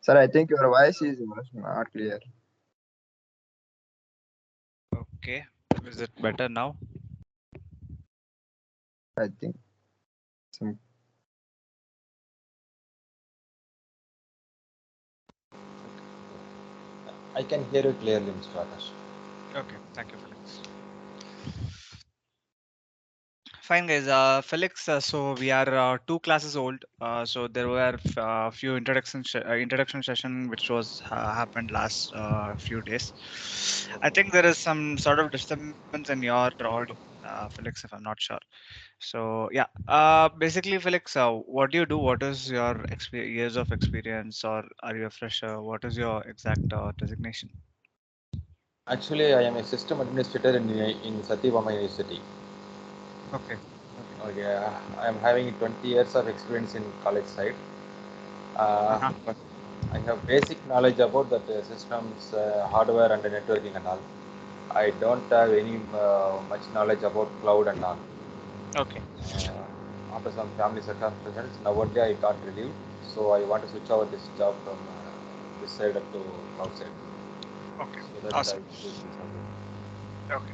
Sir, I think your voice is not clear. Okay, is it better now? I think some. I can hear you clearly, Mr. Akash. Okay, thank you, Felix. Fine, guys. Felix, so we are 2 classes old. So there were few introduction session which was happened last few days. I think there is some sort of disturbance in your audio, Felix, if I'm not sure. So yeah, basically, Felix, what do you do? What is your years of experience, or are you a fresher? What is your exact designation? Actually, I am a system administrator in Satyabama University. Okay. Okay. Okay, I am having 20 years of experience in college side. Uh-huh. But I have basic knowledge about that systems, hardware and networking and all. I don't have any much knowledge about cloud and all. Okay. After some family circumstances, now only I got relieved. So I want to switch over this job from this side up to cloud side. Okay. So that I Awesome. choose this subject. Okay.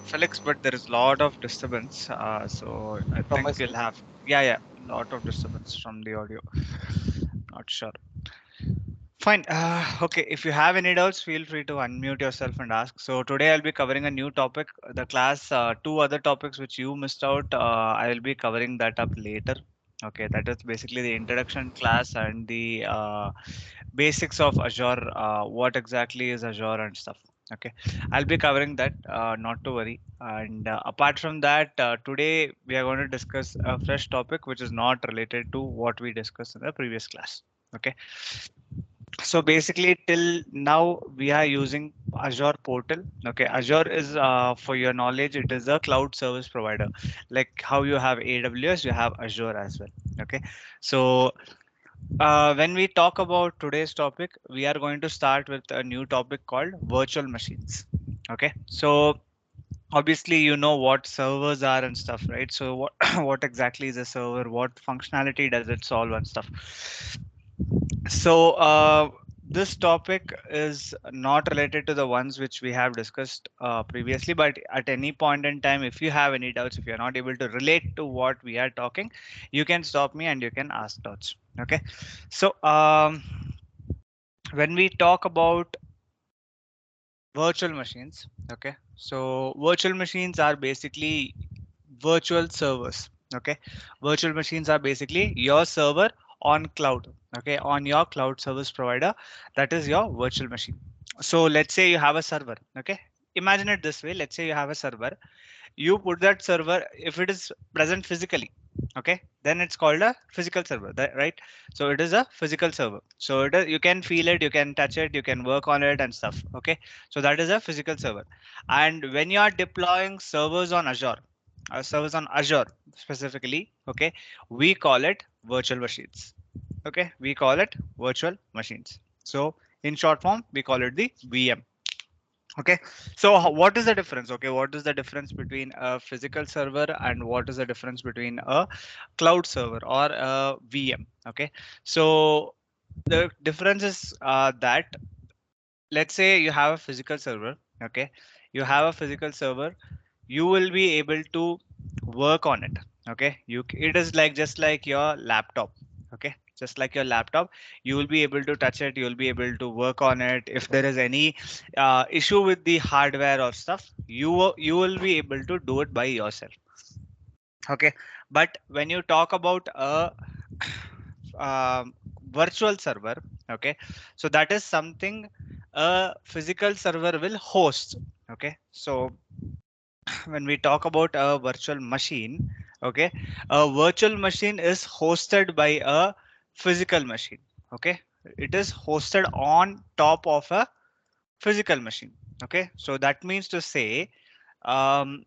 Felix, but there is a lot of disturbance. So I From my think side. you'll have, yeah, yeah, lot of disturbance from the audio. Not sure. Fine. Okay. If you have any doubts, feel free to unmute yourself and ask. So today I'll be covering a new topic. The class, two other topics which you missed out. I will be covering that up later. Okay, that is basically the introduction class and the basics of Azure. What exactly is Azure and stuff. Okay, I'll be covering that. Not to worry. And apart from that, today we are going to discuss a fresh topic which is not related to what we discussed in the previous class. Okay, so basically till now we are using Azure portal. Okay, Azure is for your knowledge, it is a cloud service provider. Like how you have AWS, you have Azure as well. Okay, so when we talk about today's topic, we are going to start with a new topic called virtual machines. Okay, so obviously you know what servers are and stuff, right? So what what exactly is a server, what functionality does it solve and stuff. So this topic is not related to the ones which we have discussed previously, but at any point in time, if you have any doubts, if you're not able to relate to what we are talking, you can stop me and you can ask doubts. Okay. So when we talk about virtual machines, okay, so virtual machines are basically virtual servers. Okay, virtual machines are basically your server on cloud. Okay, on your cloud service provider, that is your virtual machine. So let's say you have a server. Okay, imagine it this way. Let's say you have a server. You put that server, if it is present physically, okay, then it's called a physical server, right? So it is a physical server. So it is, you can feel it, you can touch it, you can work on it and stuff. Okay, so that is a physical server. And when you are deploying servers on Azure, servers on Azure specifically, okay, we call it virtual machines. Okay, we call it virtual machines. So in short form, we call it the VM. Okay, so what is the difference? Okay, what is the difference between a physical server and what is the difference between a cloud server or a VM? Okay, so the difference is that let's say you have a physical server. Okay, you have a physical server, you will be able to work on it. Okay, it is like just like your laptop. Okay, just like your laptop, you will be able to touch it, you will be able to work on it. If there is any issue with the hardware or stuff, you will be able to do it by yourself. Okay, but when you talk about a um, virtual server, okay, so that is something a physical server will host. Okay, so when we talk about a virtual machine, okay, a virtual machine is hosted by a physical machine. Okay, it is hosted on top of a physical machine. Okay, so that means to say, um,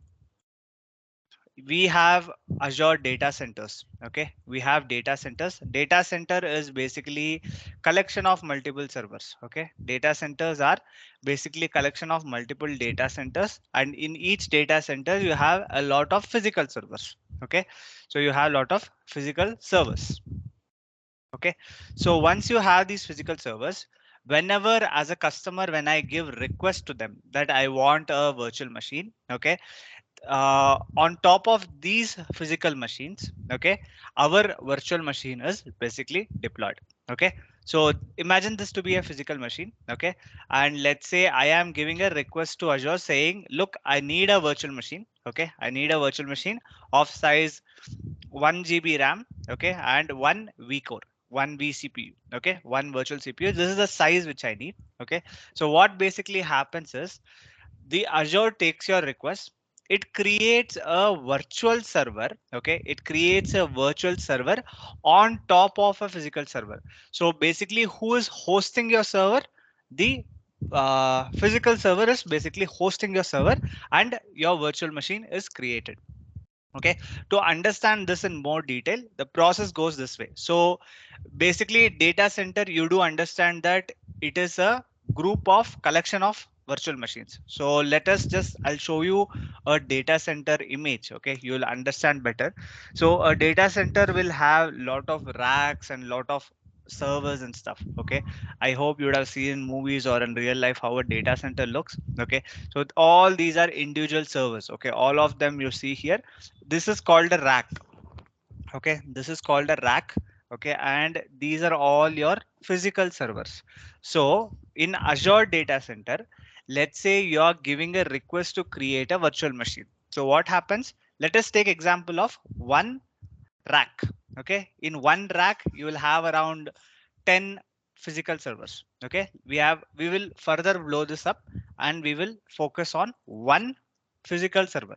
we have Azure data centers. Okay, we have data centers. Data center is basically collection of multiple servers. Okay, data centers are basically collection of multiple data centers, and in each data center you have a lot of physical servers. Okay, so you have a lot of physical servers. Okay, so once you have these physical servers, whenever as a customer, when I give request to them that I want a virtual machine, okay, on top of these physical machines, okay, our virtual machine is basically deployed. Okay, so imagine this to be a physical machine. Okay, and let's say I am giving a request to Azure saying, look, I need a virtual machine. Okay, I need a virtual machine of size 1 GB RAM, okay, and one vCore, one vCPU, okay, one virtual CPU. This is the size which I need. Okay, so what basically happens is the Azure takes your request. It creates a virtual server. Okay, it creates a virtual server on top of a physical server. So basically, who is hosting your server? The physical server is basically hosting your server, and your virtual machine is created. Okay, to understand this in more detail, the process goes this way. So basically, data center, you do understand that it is a group of collection of virtual machines. So let us just, I'll show you a data center image. Okay, you will understand better. So a data center will have lot of racks and lot of servers and stuff. Okay, I hope you would have seen in movies or in real life how a data center looks. Okay, so all these are individual servers. Okay, all of them you see here, this is called a rack. Okay, this is called a rack. Okay, and these are all your physical servers. So in Azure data center, let's say you are giving a request to create a virtual machine. So what happens? Let us take example of one rack. Okay, in one rack you will have around 10 physical servers. Okay, we will further blow this up and we will focus on one physical server.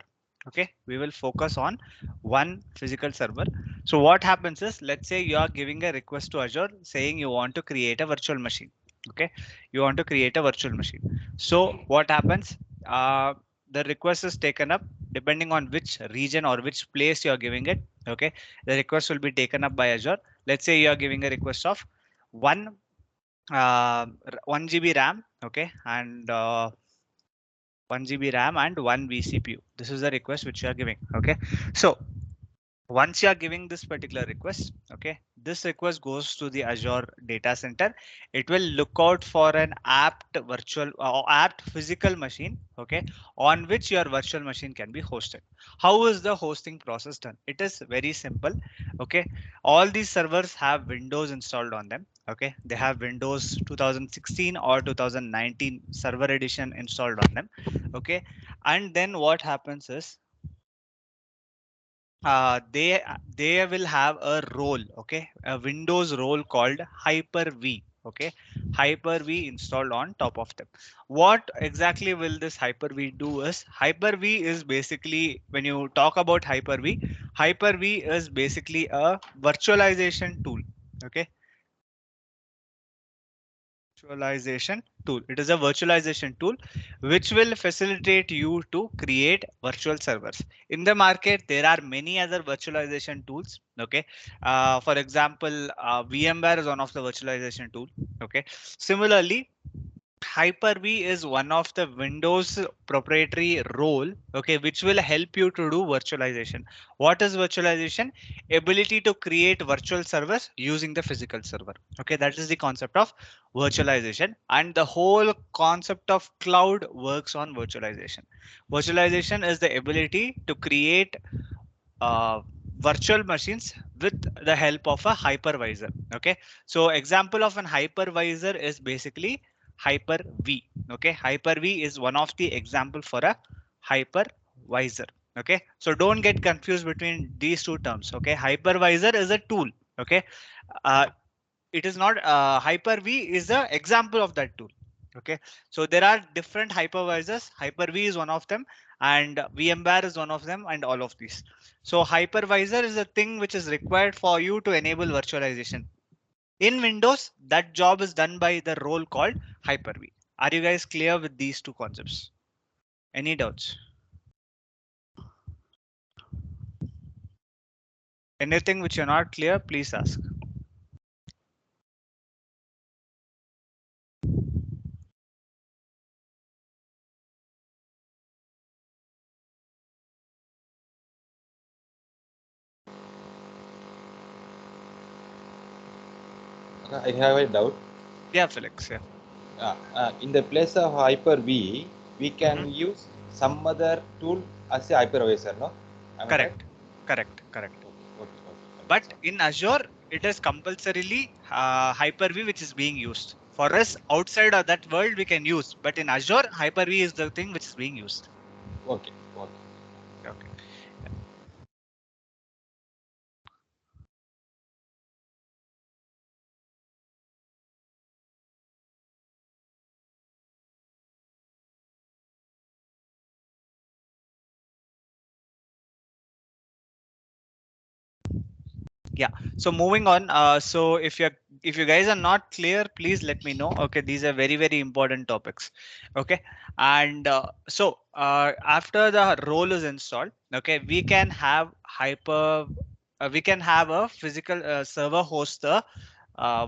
Okay, we will focus on one physical server. So what happens is, let's say you are giving a request to Azure saying you want to create a virtual machine. Okay, you want to create a virtual machine. So what happens? The request is taken up depending on which region or which place you are giving it. Okay, the request will be taken up by Azure. Let's say you are giving a request of one 1 GB RAM, okay, and 1 GB RAM and one vCPU. This is the request which you are giving. Okay, so once you are giving this particular request, okay, this request goes to the Azure data center. It will look out for an apt virtual or apt physical machine, okay, on which your virtual machine can be hosted. How is the hosting process done? It is very simple. Okay, all these servers have Windows installed on them. Okay, they have Windows 2016 or 2019 server edition installed on them. Okay, and then what happens is, they will have a role, okay, a Windows role called Hyper-V. Okay, Hyper-V installed on top of them. What exactly will this Hyper-V do is, Hyper-V is basically, when you talk about Hyper-V, Hyper-V is basically a virtualization tool. Okay, virtualization tool. It is a virtualization tool which will facilitate you to create virtual servers. In the market, there are many other virtualization tools. Okay, for example, VMware is one of the virtualization tool. Okay, similarly, Hyper-V is one of the Windows proprietary role, okay, which will help you to do virtualization. What is virtualization? Ability to create virtual servers using the physical server. Okay, that is the concept of virtualization, and the whole concept of cloud works on virtualization. Virtualization is the ability to create uh, virtual machines with the help of a hypervisor. Okay, so example of an hypervisor is basically Hyper-V. Okay, Hyper-V is one of the example for a hypervisor. Okay, so don't get confused between these two terms. Okay, hypervisor is a tool. Okay, uh, it is not, Hyper-V is the example of that tool. Okay, so there are different hypervisors. Hyper-V is one of them, and VMware is one of them, and all of these. So hypervisor is a thing which is required for you to enable virtualization. In Windows, that job is done by the role called Hyper-V. Are you guys clear with these two concepts? Any doubts? Anything which you're not clear, please ask. I have a doubt. Yeah, Felix. Yeah. In the place of Hyper-V, we Mhm. can use some other tool as a hypervisor, no? Am I right? Correct. Correct. Correct. Okay, that's But all. in Azure, it is compulsorily Hyper-V which is being used. For us, outside of that world, we can use. But in Azure, Hyper-V is the thing which is being used. Okay, okay. Okay. Yeah, so moving on, so if you guys are not clear, please let me know. Okay, these are very important topics. Okay, and after the role is installed, okay, we can have a physical server host the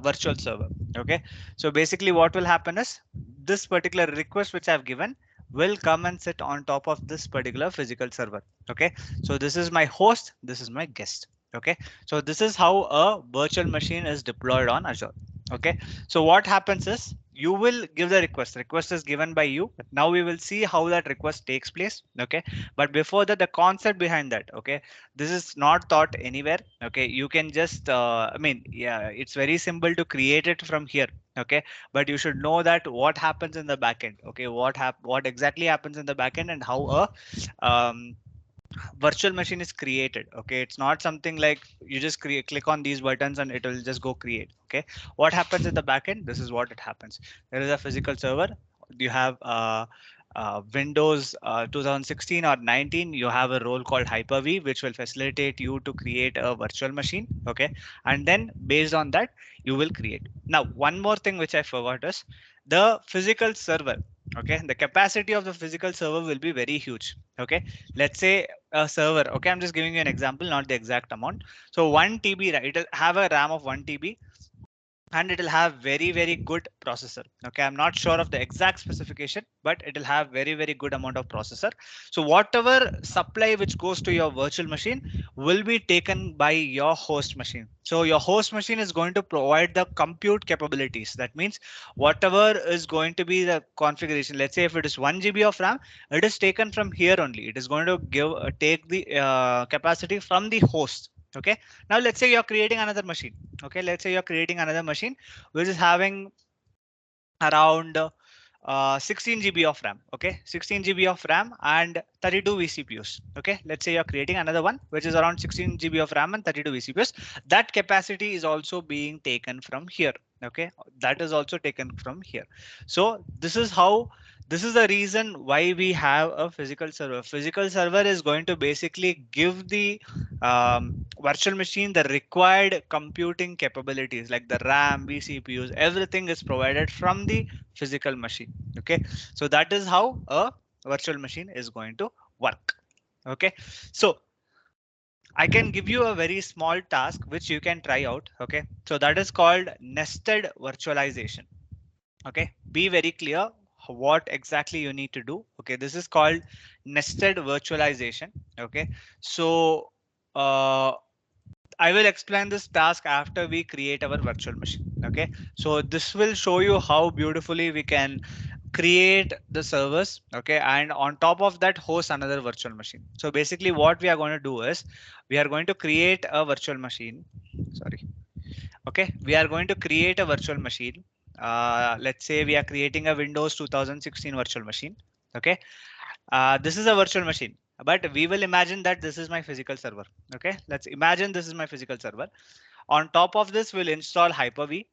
virtual server. Okay, so basically what will happen is this particular request which I've given will come and sit on top of this particular physical server. Okay, so this is my host, this is my guest. Okay, so this is how a virtual machine is deployed on Azure. Okay, so what happens is you will give the request is given by you. Now we will see how that request takes place. Okay, but before that, the concept behind that, okay, this is not taught anywhere. Okay, you can just I mean, yeah, it's very simple to create it from here. Okay, but you should know that what happens in the backend. Okay, what exactly happens in the backend and how a virtual machine is created. Okay, it's not something like you just click on these buttons and it will just go create. Okay, what happens in the backend? This is what it happens. There is a physical server. You have Windows 2016 or 19, you have a role called Hyper-V, which will facilitate you to create a virtual machine. Okay, and then based on that, you will create. Now, one more thing which I forgot is the physical server. Okay, the capacity of the physical server will be very huge. Okay, let's say a server. Okay, I'm just giving you an example, not the exact amount. So 1 TB, right? It'll have a RAM of 1 TB and it will have very good processor. Okay, I'm not sure of the exact specification, but it will have very good amount of processor. So whatever supply which goes to your virtual machine will be taken by your host machine. So your host machine is going to provide the compute capabilities. That means whatever is going to be the configuration, let's say if it is 1 GB of RAM, it is taken from here only. It is going to take the capacity from the host. Okay, now let's say you're creating another machine. Okay, let's say you're creating another machine which is having around 16 GB of RAM. Okay, 16 GB of RAM and 32 vCPUs. Okay, let's say you're creating another one which is around 16 GB of RAM and 32 vCPUs. That capacity is also being taken from here. Okay, that is also taken from here. So this is the reason why we have a physical server. Physical server is going to basically give the virtual machine the required computing capabilities like the RAM, vCPUs, everything is provided from the physical machine. Okay, so that is how a virtual machine is going to work. Okay, so I can give you a very small task which you can try out. Okay, so that is called nested virtualization. Okay, be very clear what exactly you need to do. Okay, this is called nested virtualization. Okay, so I will explain this task after we create our virtual machine. Okay, so this will show you how beautifully we can create the servers. Okay, and on top of that host another virtual machine. So basically what we are going to do is we are going to create a virtual machine. Sorry. Okay, we are going to create a virtual machine. Let's say we are creating a Windows 2016 virtual machine. Okay, this is a virtual machine, but we will imagine that this is my physical server. Okay, let's imagine this is my physical server. On top of this, we'll install Hyper-V.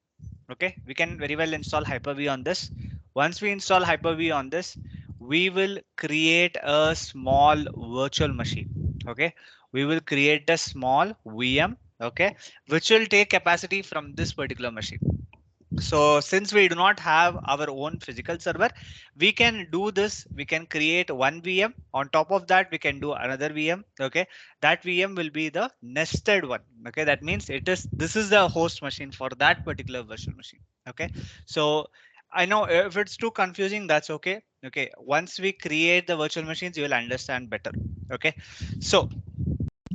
Okay, we can very well install Hyper-V on this. Once we install Hyper-V on this, we will create a small virtual machine. Okay, we will create a small VM. Okay, which will take capacity from this particular machine. So since we do not have our own physical server, we can do this. We can create one VM. On top of that, we can do another VM. Okay, that VM will be the nested one. Okay, that means this is the host machine for that particular virtual machine. Okay, so I know if it's too confusing, that's okay. Okay, once we create the virtual machines, you will understand better. Okay, so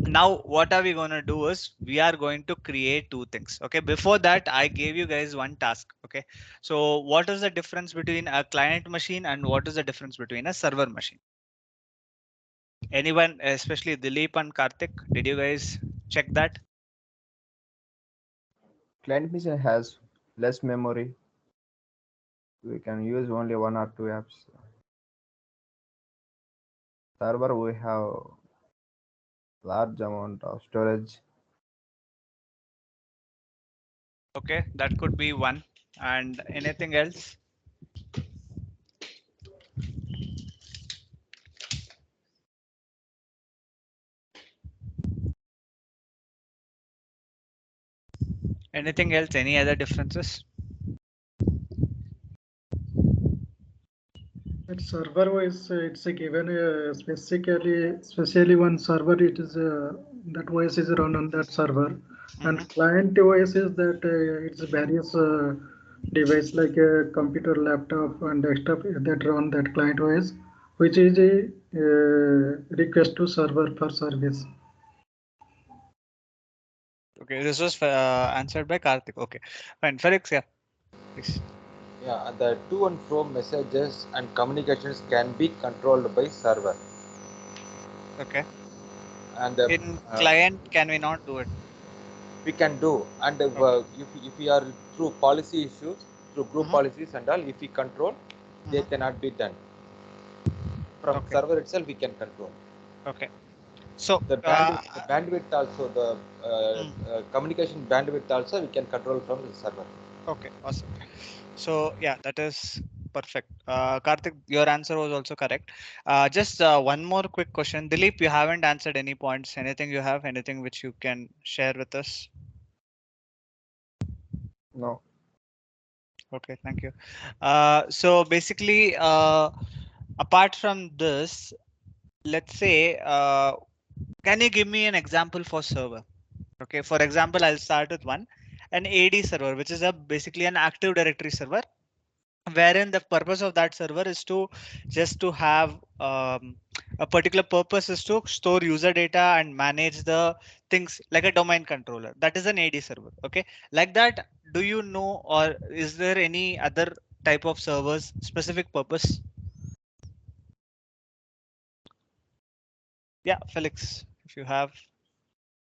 Now what are we going to do is we are going to create two things. Okay, before that I gave you guys one task. Okay, so what is the difference between a client machine and what is the difference between a server machine? Anyone, especially Dilip and Karthik, did you guys check that? Client machine has less memory. We can use only one or two apps. Server we have large amount of storage. Okay, that could be one. And anything else? Anything else? Any other differences? That server wise, it's a given especially one server. It is that OS is run on that server, and client OS is that it's various device like a computer, laptop, and desktop that run that client OS, which is a request to server for service. Okay, this was answered by Karthik. Okay, fine. Felix, yeah, please. Yeah, and the to and fro messages and communications can be controlled by server. Okay. And In client, can we not do it? we can do. And Okay. if we are through policy issues, through group policies and all, if we control, they cannot be done. From Okay. server itself, we can control. Okay. So The bandwidth also, the communication bandwidth also, we can control from the server. okay, awesome. So yeah, that is perfect. Karthik, your answer was also correct. Just one more quick question. Dilip, you haven't answered any points. Anything you have? Anything which you can share with us? No. Okay, thank you. So basically, apart from this, let's say, can you give me an example for server? Okay, for example, I'll start with one, an AD server, which is a basically an Active Directory server, wherein the purpose of that server is to just to have a particular purpose is to store user data and manage the things like a domain controller. That is an AD server. Okay, like that. Do you know, or is there any other type of servers specific purpose? Yeah, Felix, if you have,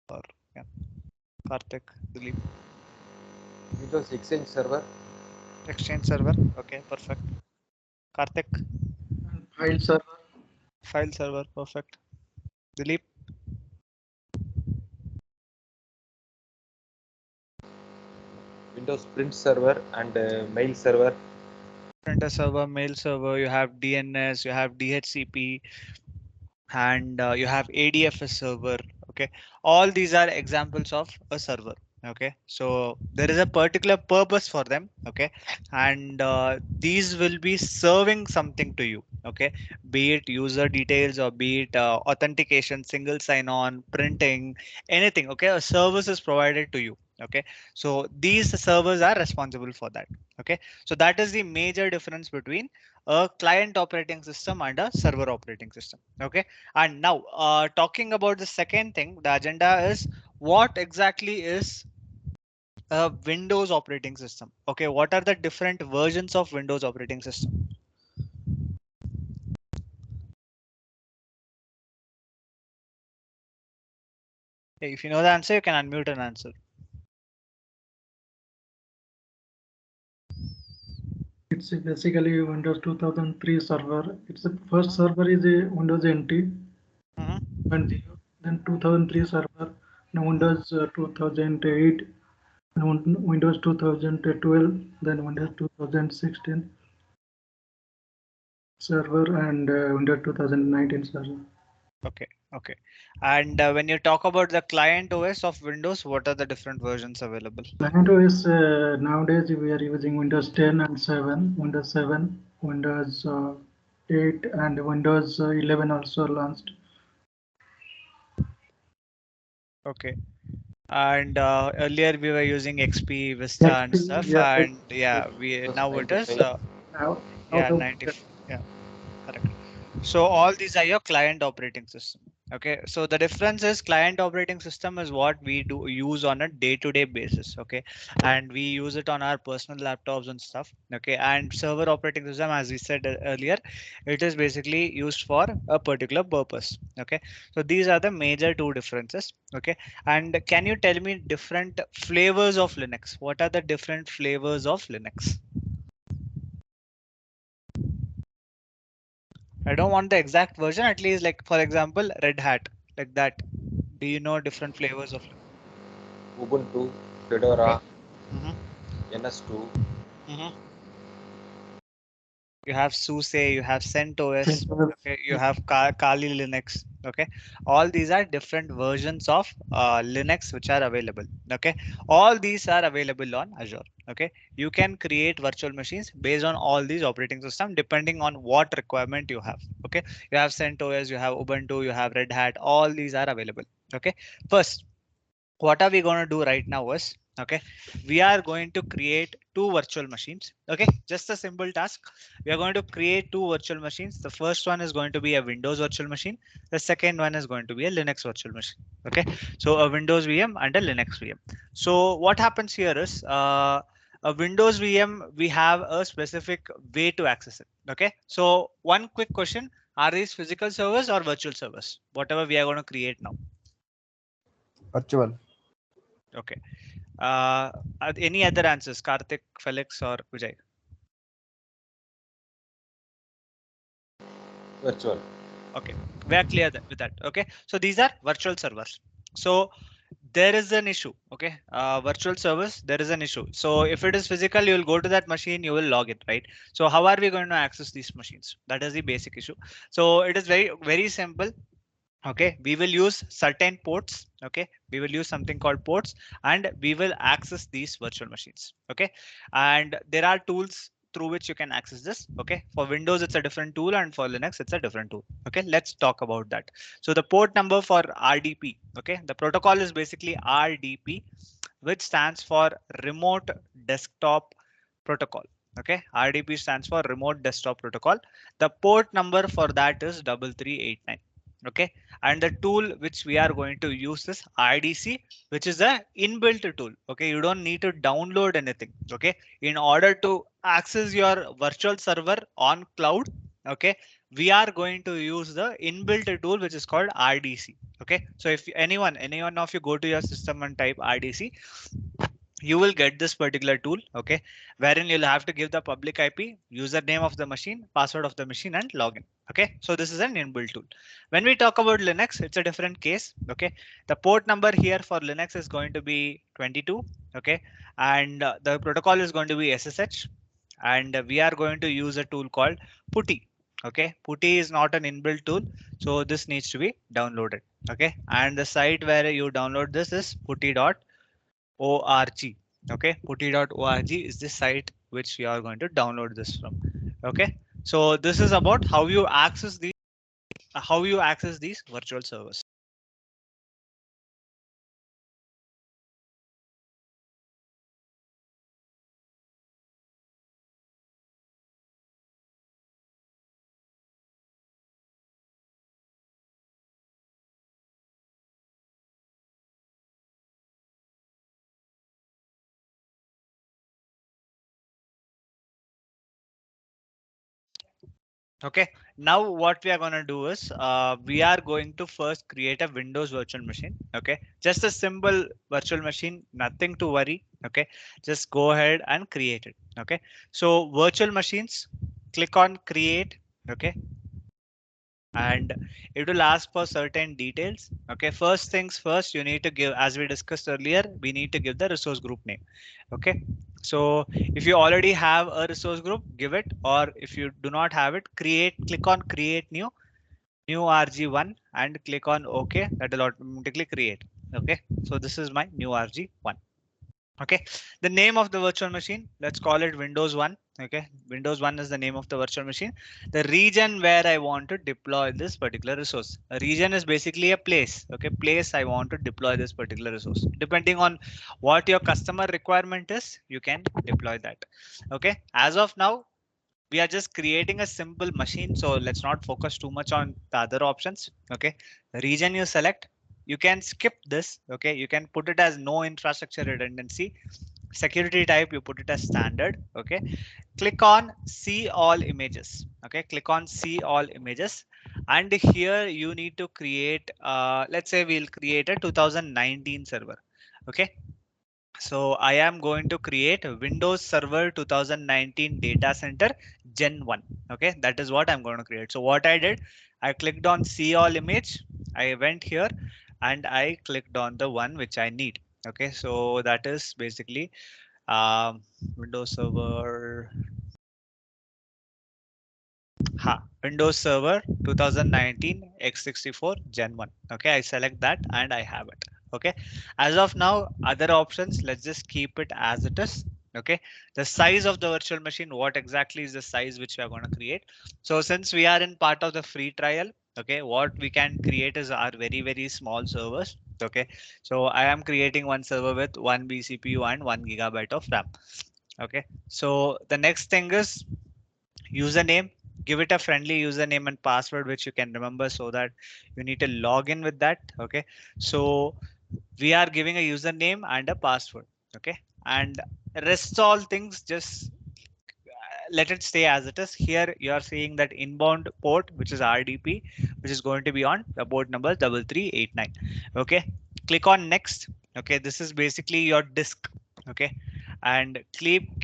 or yeah, Karthik, Dilip. Windows Exchange server. Exchange server. Okay, perfect. Karthik, And file server. file server. Perfect. Dilip. Windows Print server and mail server. Printer server, mail server, you have DNS, you have DHCP, and you have ADFS server. Okay, all these are examples of a server. Okay, so there is a particular purpose for them. Okay, and these will be serving something to you. Okay, be it user details or be it authentication, single sign-on, printing, anything. Okay, a service is provided to you. Okay, so these servers are responsible for that. Okay, so that is the major difference between a client operating system and a server operating system. Okay, and now talking about the second thing, the agenda is what exactly is a Windows operating system. Okay, what are the different versions of Windows operating system? Okay, if you know the answer, you can unmute and answer. It's basically Windows 2003 server. It's the first server is a Windows NT. And then 2003 server, then Windows 2008, then Windows 2012, then Windows 2016 server, and Windows 2019 server. Okay, okay. And when you talk about the client OS of Windows, what are the different versions available? Client OS nowadays we are using Windows 10 and 7, Windows 7, Windows 8, and Windows 11 also launched. Okay. And earlier we were using XP, Vista, and stuff, Yeah, and yeah, we Windows now it is 95. yeah 90. Yeah, correct. So all these are your client operating system. Okay, so the difference is client operating system is what we do use on a day-to-day basis. Okay, and we use it on our personal laptops and stuff. Okay, and server operating system, as we said earlier, it is basically used for a particular purpose. Okay, so these are the major two differences. Okay, and can you tell me different flavors of Linux? What are the different flavors of Linux? I don't want the exact version, at least like for example, Red Hat, like that. Do you know different flavors of Linux? Ubuntu, Fedora, Okay. Mm-hmm. NS2, Mm-hmm. You have SUSE, you have CentOS, okay, you have Kali Linux, okay. All these are different versions of Linux which are available, okay. All these are available on Azure, okay. You can create virtual machines based on all these operating system depending on what requirement you have, okay. You have CentOS, you have Ubuntu, you have Red Hat, all these are available, okay. First, what are we going to do right now is, okay, we are going to create two virtual machines. Okay, just a simple task. We are going to create two virtual machines. The first one is going to be a Windows virtual machine. The second one is going to be a Linux virtual machine. Okay, so a Windows VM and a Linux VM. So what happens here is, a Windows VM, we have a specific way to access it. Okay, so one quick question: are these physical servers or virtual servers, whatever we are going to create now? Virtual. Okay. Uh, any other answers, Karthik, Felix, or Vijay? virtual. Okay, we are clear with that. Okay, so these are virtual servers. So there is an issue. Okay, virtual servers, there is an issue. So if it is physical, you will go to that machine, you will log it, right? So how are we going to access these machines? That is the basic issue. So it is very simple. Okay, we will use certain ports. Okay, we will use something called ports, and we will access these virtual machines. Okay, and there are tools through which you can access this. Okay, for Windows it's a different tool, and for Linux it's a different tool. Okay, let's talk about that. So the port number for RDP, okay, the protocol is basically RDP, which stands for remote desktop protocol. Okay, RDP stands for remote desktop protocol. The port number for that is 3389. Okay, and the tool which we are going to use is IDC, which is a inbuilt tool. Okay, you don't need to download anything. Okay, in order to access your virtual server on cloud, okay, we are going to use the inbuilt tool which is called RDC. Okay, so if anyone of you go to your system and type RDC, you will get this particular tool. Okay, wherein you'll have to give the public IP, username of the machine, password of the machine, and login. Okay, so this is an inbuilt tool. When we talk about Linux, it's a different case. Okay, the port number here for Linux is going to be 22. Okay, and the protocol is going to be SSH, and we are going to use a tool called Putty. Okay, Putty is not an inbuilt tool, so this needs to be downloaded. Okay, and the site where you download this is putty.org. Okay, putty.org is the site which you are going to download this from. Okay, so this is about how you access these virtual servers. Okay, now what we are going to do is, we are going to first create a Windows virtual machine. Okay, just a simple virtual machine, nothing to worry. Okay, just go ahead and create it. Okay, so virtual machines, click on create. Okay, and it will ask for certain details. Okay, first things first, you need to give, as we discussed earlier, we need to give the resource group name. Okay, so if you already have a resource group, give it, or if you do not have it, click on create new RG1 and click on OK. That will automatically create. Okay, so this is my new RG1. Okay, the name of the virtual machine, let's call it Windows 1. Okay, Windows 1 is the name of the virtual machine. The region where I want to deploy this particular resource, a region is basically a place. Okay, place I want to deploy this particular resource. Depending on what your customer requirement is, you can deploy that. Okay, as of now, We are just creating a simple machine, so let's not focus too much on the other options. Okay, the region you select, you can skip this. Okay, you can put it as no infrastructure redundancy. Security type, you put it as standard. Okay, click on see all images. Okay, click on see all images, and here you need to create, let's say we'll create a 2019 server. Okay, so I am going to create a Windows Server 2019 data center Gen 1. Okay, that is what I'm going to create. So what I did, I clicked on see all image. I went here and I clicked on the one which I need. Okay, so that is basically um, Windows Server. Windows Server 2019 x64 Gen 1. Okay, I select that and I have it. Okay, as of now, other options, let's just keep it as it is. Okay, the size of the virtual machine, what exactly is the size which we are going to create? So since we are in part of the free trial, okay, what we can create is our very small servers. Okay, so I am creating one server with 1 BCPU and 1 GB of RAM. Okay, so the next thing is username. Give it a friendly username and password which you can remember, so that you need to log in with that. Okay, so we are giving a username and a password. Okay, and rest all things just let it stay as it is. Here you are seeing that inbound port, which is RDP, which is going to be on the port number 3389. Okay, click on next. Okay, this is basically your disk. Okay, and keep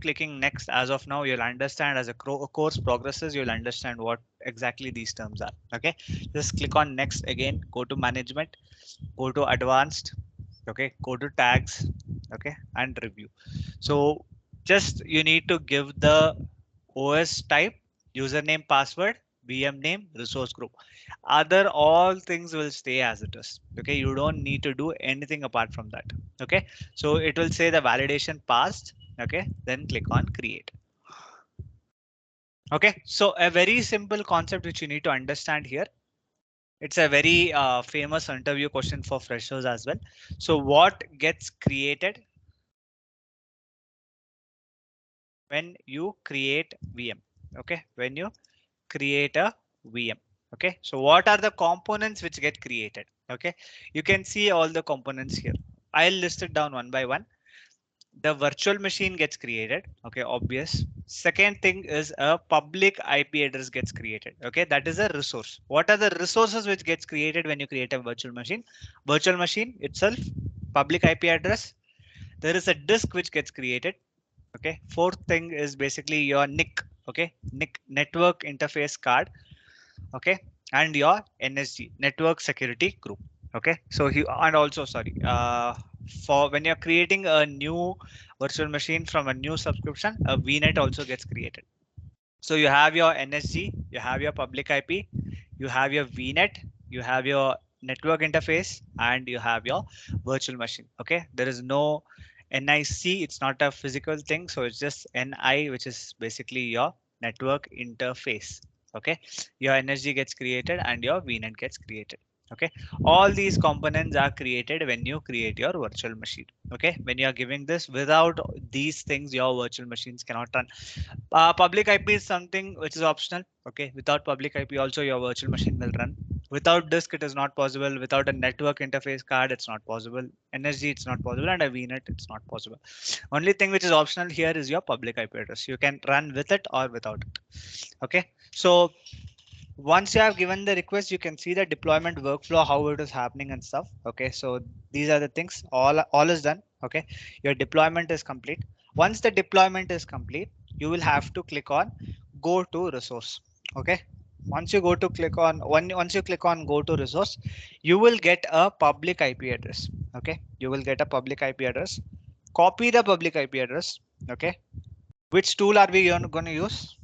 clicking next. As of now, you'll understand as a course progresses, you'll understand what exactly these terms are. Okay, just click on next again. Go to management, go to advanced. Okay, go to tags. Okay, and review. So just you need to give the OS type, username, password, VM name, resource group. Other all things will stay as it is. Okay, you don't need to do anything apart from that. Okay, so it will say the validation passed. Okay, then click on create. Okay, so a very simple concept which you need to understand here. It's a very famous interview question for freshers as well. So what gets created when you create VM? Okay, when you create a VM. Okay, so what are the components which get created? Okay, you can see all the components here. I'll list it down one by one. The virtual machine gets created. Okay, obvious. Second thing is a public IP address gets created. Okay, that is a resource. What are the resources which gets created when you create a virtual machine? Virtual machine itself, public IP address. There is a disk which gets created. Okay, fourth thing is basically your NIC. Okay, NIC, network interface card. Okay, and your NSG, network security group. Okay, so and also sorry, for when you're creating a new virtual machine from a new subscription, a VNet also gets created. So you have your NSG, you have your public IP, you have your VNet, you have your network interface, and you have your virtual machine. Okay, there is no NIC, it's not a physical thing, so it's just NI, which is basically your network interface. Okay, your NSG gets created and your VNet gets created. Okay, all these components are created when you create your virtual machine. Okay, when you are giving this, without these things, your virtual machines cannot run. Public IP is something which is optional. Okay, without public IP also your virtual machine will run. Without disk it is not possible. Without a network interface card it's not possible. NSG it's not possible, and a VNet it's not possible. Only thing which is optional here is your public IP address. You can run with it or without it. Okay, so once you have given the request, you can see the deployment workflow, how it is happening and stuff. Okay, so these are the things. All is done. Okay, your deployment is complete. Once the deployment is complete, you will have to click on go to resource. Okay, once you go to click on once you click on go to resource, you will get a public IP address. Okay, you will get a public IP address. Copy the public IP address. Okay, which tool are we going to use?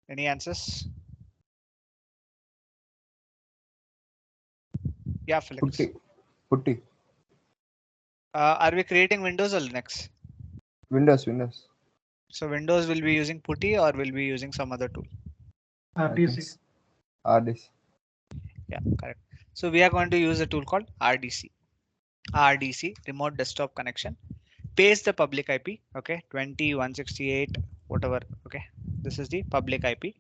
Any answers? Yeah, Felix. Putty. Putty. Are we creating Windows or Linux? Windows. So Windows will be using Putty or will be using some other tool? I think RDC. RDC. Yeah, correct. So we are going to use a tool called RDC. RDC, Remote Desktop Connection. paste the public IP. Okay, 20.168 whatever. Okay, this is the public IP,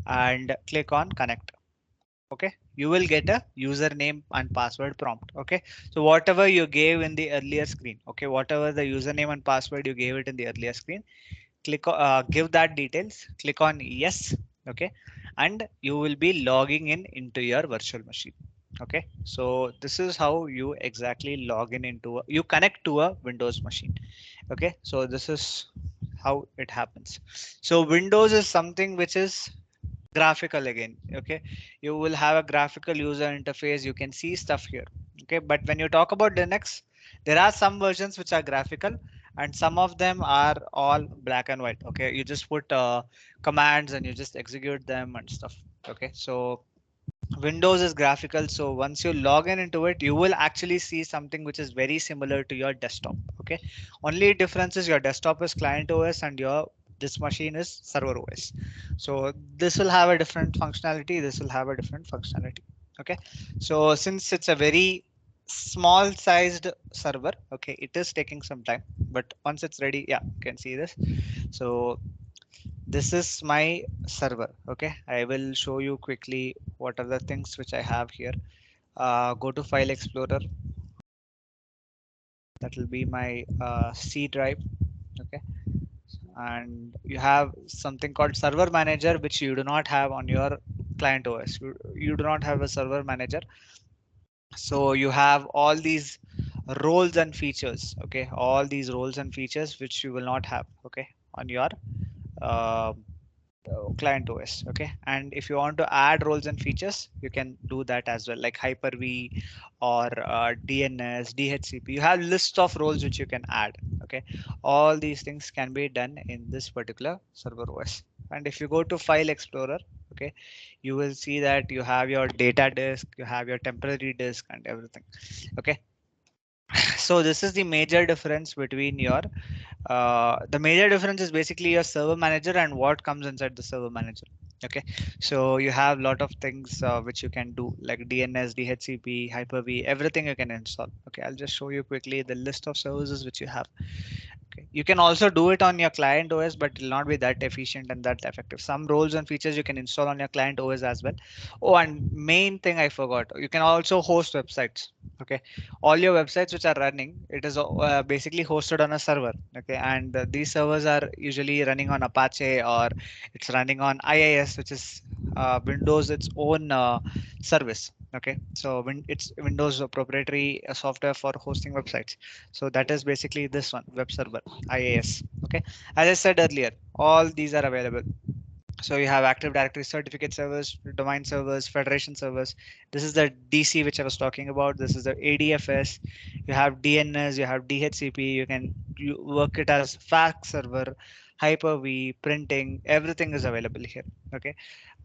and click on connect. Okay, you will get a username and password prompt. Okay, so whatever you gave in the earlier screen, okay, whatever the username and password you gave it in the earlier screen, give that details, click on yes. Okay, and you will be logging in into your virtual machine. Okay, so this is how you exactly log in into you connect to a Windows machine. Okay, so this is how it happens. So Windows is something which is graphical again. Okay, you will have a graphical user interface, you can see stuff here. Okay, but when you talk about Linux, there are some versions which are graphical and some of them are all black and white. Okay, you just put commands and you just execute them and stuff. Okay, so Windows is graphical, so once you log in into it, you will actually see something which is very similar to your desktop. Okay, only difference is your desktop is client OS and your this machine is server OS. So this will have a different functionality. This will have a different functionality. Okay, so since it's a very small sized server, okay, it is taking some time, but once it's ready, yeah, you can see this. So this is my server. Okay, I will show you quickly what are the things which I have here. Go to File Explorer. That will be my C drive. Okay, and you have something called Server Manager, which you do not have on your client OS. You do not have a Server Manager, so you have all these roles and features. Okay, all these roles and features which you will not have. Okay, on your uh, client OS. Okay, and if you want to add roles and features, you can do that as well, like Hyper-V or DNS, DHCP. You have list of roles which you can add. Okay, all these things can be done in this particular server OS. And if you go to File Explorer, okay, you will see that you have your data disk, you have your temporary disk, and everything. Okay, so this is the major difference between your the major difference is basically your server manager and what comes inside the server manager. Okay, so you have a lot of things which you can do, like DNS, DHCP, Hyper-V, everything you can install. Okay, I'll just show you quickly the list of services which you have. Okay, you can also do it on your client OS, but it will not be that efficient and that effective. Some roles and features you can install on your client OS as well. Oh, and main thing I forgot, you can also host websites. Okay, all your websites which are running, it is basically hosted on a server. Okay, and these servers are usually running on Apache, or it's running on IIS, which is Windows its own service. Okay, so it's Windows proprietary software for hosting websites. So that is basically this one, web server, IIS. Okay, as I said earlier, all these are available. So you have Active Directory certificate servers, domain servers, federation servers. This is the DC which I was talking about. This is the ADFS. You have DNS, you have DHCP. You work it as fax server, Hyper-V, printing. Everything is available here. Okay,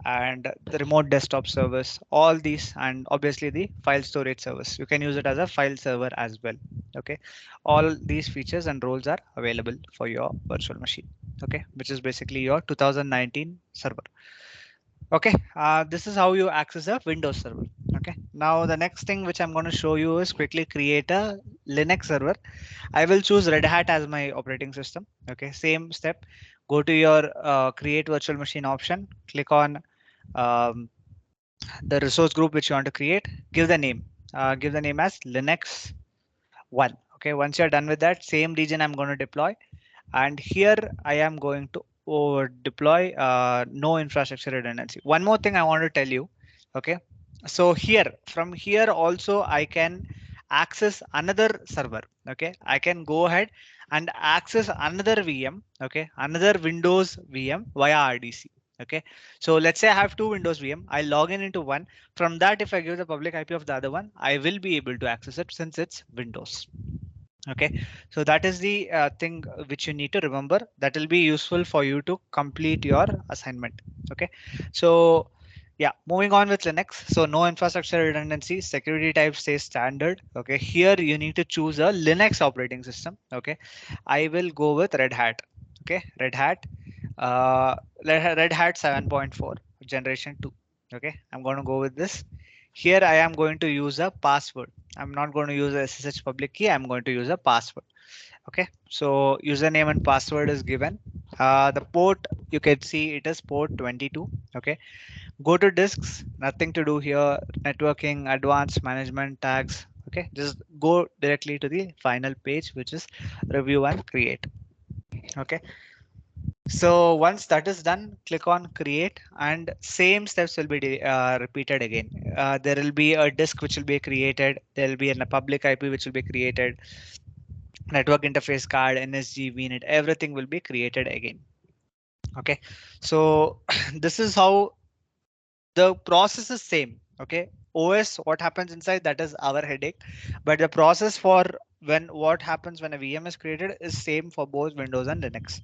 and the remote desktop service, all these, and obviously the file storage service. You can use it as a file server as well. Okay, all these features and roles are available for your virtual machine. Okay, which is basically your 2019 server. Okay, this is how you access a Windows server. Okay, now the next thing which I'm going to show you is quickly create a Linux server. I will choose Red Hat as my operating system. Okay, same step. Go to your create virtual machine option, click on um, the resource group which you want to create, give the name as Linux 1. Okay, once you're done with that, same region I'm going to deploy, and here I am going to deploy no infrastructure redundancy. One more thing I want to tell you. Okay, so here, from here also I can access another server. Okay, I can go ahead and access another VM. Okay, another Windows VM via RDC. Okay, so let's say I have two Windows VM. I log in into one. From that, if I give the public IP of the other one, I will be able to access it since it's Windows. Okay, so that is the thing which you need to remember. That will be useful for you to complete your assignment. Okay, so yeah, moving on with Linux. So no infrastructure redundancy, security type stays standard. Okay, here you need to choose a Linux operating system. Okay, I will go with Red Hat. Okay, Red Hat, uh, Red Hat 7.4 generation 2. Okay, I'm going to go with this. Here I am going to use a password. I'm not going to use a SSH public key. I'm going to use a password. Okay, so username and password is given. The port you can see it is port 22. Okay, go to disks, nothing to do here. Networking, advanced management tags. Okay, just go directly to the final page, which is review and create. Okay, so once that is done, click on create and same steps will be repeated again. There will be a disk which will be created. There will be a public IP which will be created. Network interface card, NSG, VNet, everything will be created again. Okay, so this is how the process is same. Okay, OS, what happens inside, that is our headache, but the process for when what happens when a VM is created is same for both Windows and Linux.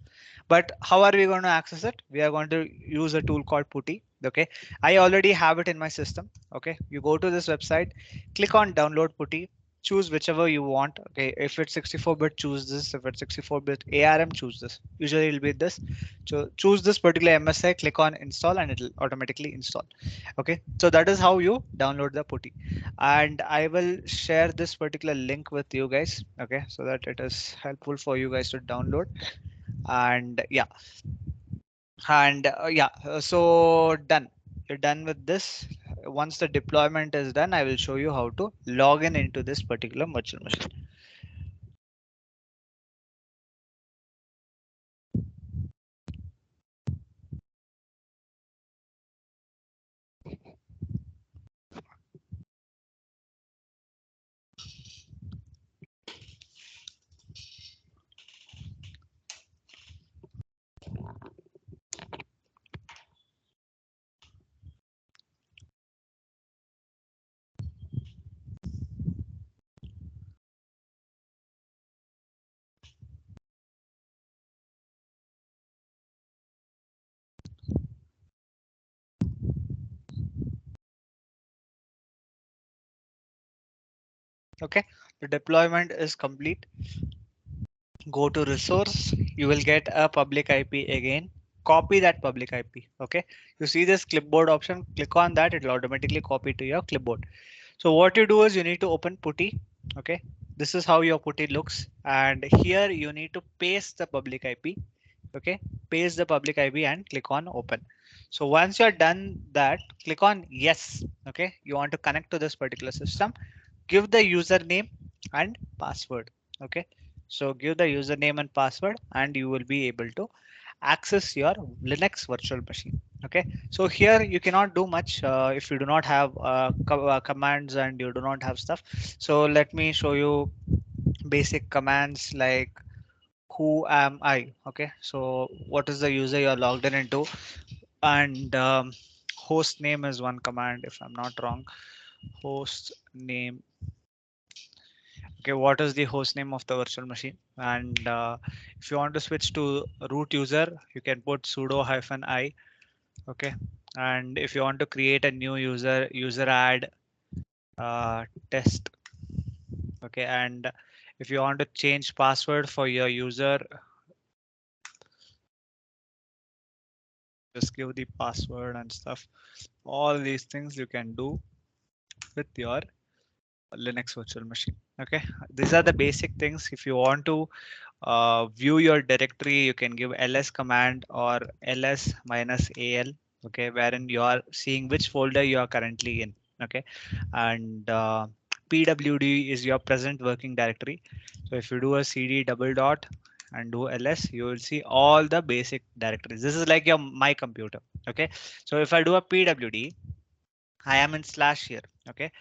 But how are we going to access it? We are going to use a tool called Putty. Okay, I already have it in my system. Okay, you go to this website, click on download Putty, choose whichever you want. Okay, if it's 64-bit, choose this. If it's 64-bit ARM, choose this. Usually it'll be this. So choose this particular MSI, click on install, and it'll automatically install. Okay, so that is how you download the Putty, and I will share this particular link with you guys. Okay, so that it is helpful for you guys to download. And yeah, so done. You're done with this. Once the deployment is done, I will show you how to log in into this particular virtual machine. Okay, the deployment is complete. Go to resource, you will get a public IP again. Copy that public IP. Okay, you see this clipboard option, click on that, it will automatically copy to your clipboard. So what you do is you need to open Putty. Okay, this is how your Putty looks, and here you need to paste the public IP. Okay, paste the public IP and click on open. So once you're done that, click on yes. Okay, you want to connect to this particular system, give the username and password. Okay, so give the username and password and you will be able to access your Linux virtual machine. Okay, so here you cannot do much if you do not have commands and you do not have stuff. So let me show you basic commands like who am I. Okay, so what is the user you're logged in into, and host name is one command if I'm not wrong. Host name. Okay, what is the host name of the virtual machine? And if you want to switch to root user, you can put sudo hyphen I. Okay, and if you want to create a new user, user add test. Okay, and if you want to change password for your user, just give the password and stuff. All these things you can do with your Linux virtual machine. Okay, these are the basic things. If you want to view your directory, you can give ls command or ls minus al. Okay, wherein you are seeing which folder you are currently in. Okay, and pwd is your present working directory. So if you do a cd double dot and do ls, you will see all the basic directories. This is like your my computer. Okay, so if I do a pwd, I am in slash here. Okay,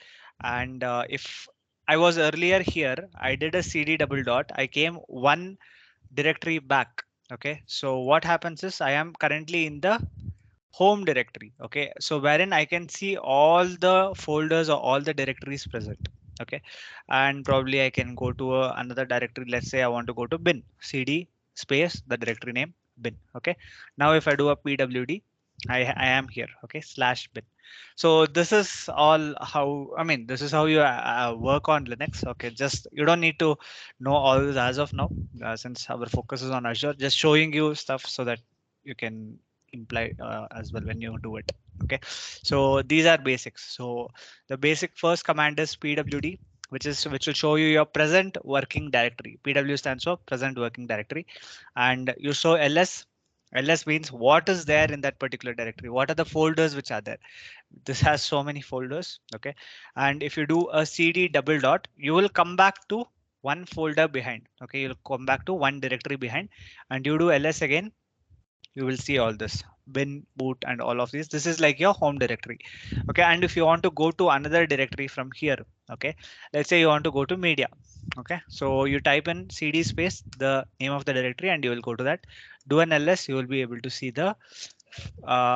and if I was earlier here, I did a cd double dot, I came one directory back. Okay, so what happens is I am currently in the home directory. Okay, so wherein I can see all the folders or all the directories present. Okay, and probably I can go to another directory. Let's say I want to go to bin, cd space the directory name bin. Okay, now if I do a pwd, I am here. Okay, slash bin. So this is all how, I mean, this is how you work on Linux. Okay, just you don't need to know all this as of now, since our focus is on Azure. Just showing you stuff so that you can imply as well when you do it. Okay, so these are basics. So the basic first command is pwd. which will show you your present working directory. PW stands for present working directory, and you show ls. Ls means what is there in that particular directory. What are the folders which are there? This has so many folders. Okay, and if you do a cd double dot, you will come back to one folder behind. Okay, you'll come back to one directory behind, and you do ls again, you will see all this bin boot and all of these. This is like your home directory. Okay, and if you want to go to another directory from here, okay, let's say you want to go to media. Okay, so you type in cd space the name of the directory and you will go to that. Do an ls, you will be able to see the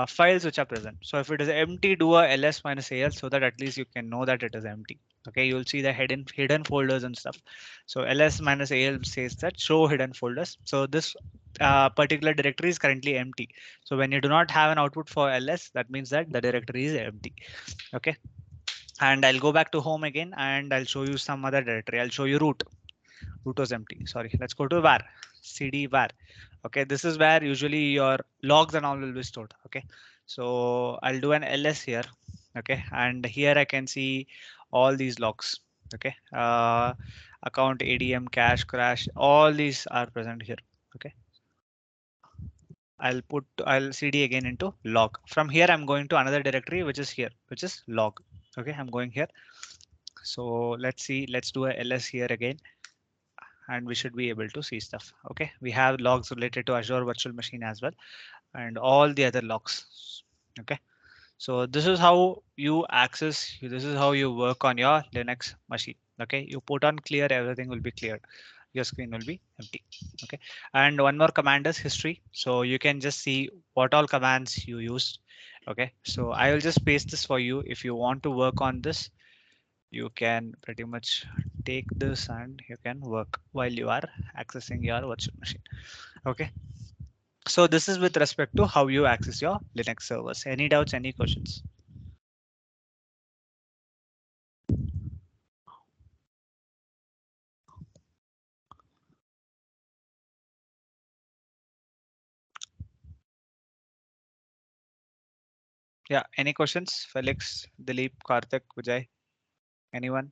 files which are present. So if it is empty, do a ls minus al so that at least you can know that it is empty. Okay, you'll see the hidden folders and stuff. So ls minus al says that show hidden folders. So this particular directory is currently empty. So when you do not have an output for ls, that means that the directory is empty. Okay, and I'll go back to home again and I'll show you some other directory. I'll show you root. Root was empty. Sorry, let's go to var. Cd var. Okay, this is where usually your logs and all will be stored. Okay, so I'll do an ls here. Okay, and here I can see all these logs. Okay, account adm cache crash, all these are present here. Okay, I'll cd again into log. From here I'm going to another directory which is here, which is log. Okay, I'm going here. So let's see, let's do a ls here again and we should be able to see stuff. Okay, we have logs related to Azure virtual machine as well and all the other logs. Okay, so this is how you access, this is how you work on your Linux machine. Okay, you put on clear, everything will be cleared, your screen will be empty. Okay, and one more command is history, so you can just see what all commands you used. Okay, so I will just paste this for you. If you want to work on this, you can pretty much take this and you can work while you are accessing your virtual machine. Okay, so this is with respect to how you access your Linux servers. Any doubts, any questions? Yeah, any questions? Felix, Dilip, Karthik, Vijay, anyone?